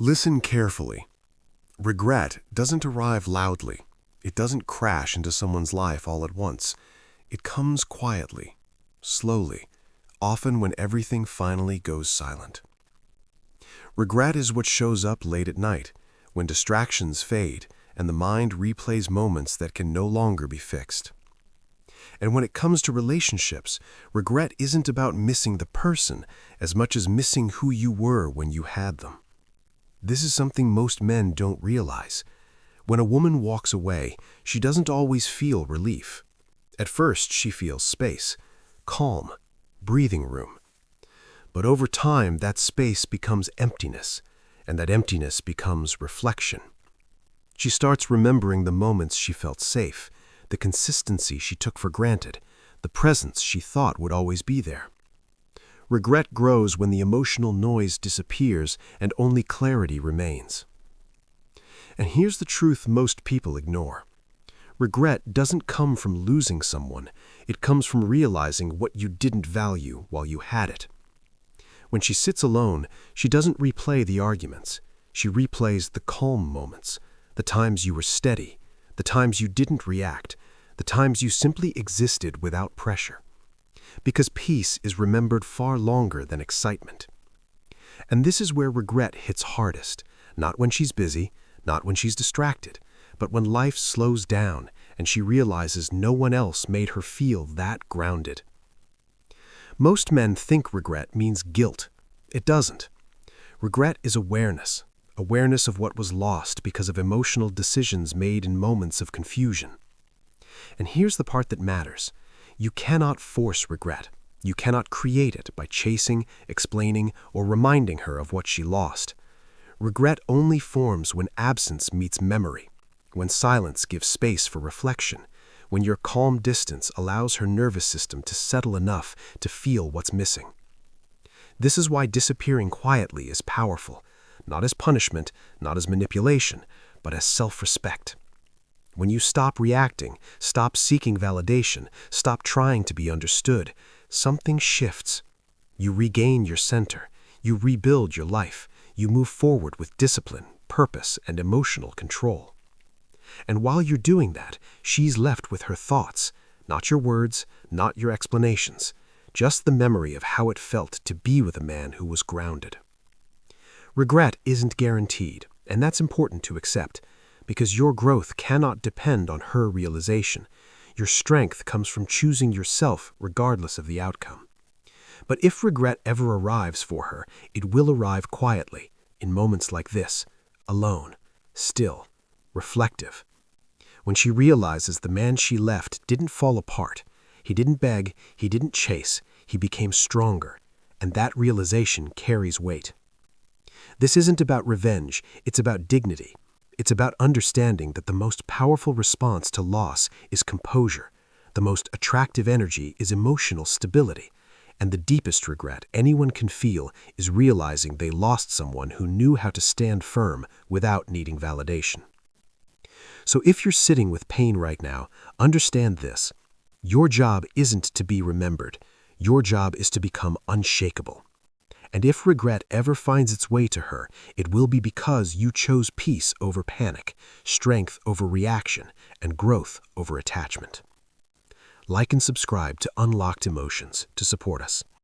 Listen carefully. Regret doesn't arrive loudly. It doesn't crash into someone's life all at once. It comes quietly, slowly, often when everything finally goes silent. Regret is what shows up late at night, when distractions fade and the mind replays moments that can no longer be fixed. And when it comes to relationships, regret isn't about missing the person as much as missing who you were when you had them. This is something most men don't realize. When a woman walks away, she doesn't always feel relief. At first, she feels space, calm, breathing room. But over time, that space becomes emptiness, and that emptiness becomes reflection. She starts remembering the moments she felt safe, the consistency she took for granted, the presence she thought would always be there. Regret grows when the emotional noise disappears and only clarity remains. And here's the truth most people ignore. Regret doesn't come from losing someone. It comes from realizing what you didn't value while you had it. When she sits alone, she doesn't replay the arguments. She replays the calm moments, the times you were steady, the times you didn't react, the times you simply existed without pressure. Because peace is remembered far longer than excitement. And this is where regret hits hardest, not when she's busy, not when she's distracted, but when life slows down and she realizes no one else made her feel that grounded. Most men think regret means guilt. It doesn't. Regret is awareness of what was lost because of emotional decisions made in moments of confusion. And here's the part that matters. You cannot force regret. You cannot create it by chasing, explaining, or reminding her of what she lost. Regret only forms when absence meets memory, when silence gives space for reflection, when your calm distance allows her nervous system to settle enough to feel what's missing. This is why disappearing quietly is powerful, not as punishment, not as manipulation, but as self-respect. When you stop reacting, stop seeking validation, stop trying to be understood, something shifts. You regain your center. You rebuild your life. You move forward with discipline, purpose, and emotional control. And while you're doing that, she's left with her thoughts, not your words, not your explanations, just the memory of how it felt to be with a man who was grounded. Regret isn't guaranteed, and that's important to accept, because your growth cannot depend on her realization. Your strength comes from choosing yourself regardless of the outcome. But if regret ever arrives for her, it will arrive quietly, in moments like this, alone, still, reflective. When she realizes the man she left didn't fall apart, he didn't beg, he didn't chase, he became stronger, and that realization carries weight. This isn't about revenge, it's about dignity. It's about understanding that the most powerful response to loss is composure, the most attractive energy is emotional stability, and the deepest regret anyone can feel is realizing they lost someone who knew how to stand firm without needing validation. So if you're sitting with pain right now, understand this. Your job isn't to be remembered. Your job is to become unshakable. And if regret ever finds its way to her, it will be because you chose peace over panic, strength over reaction, and growth over attachment. Like and subscribe to Unlocked Emotions to support us.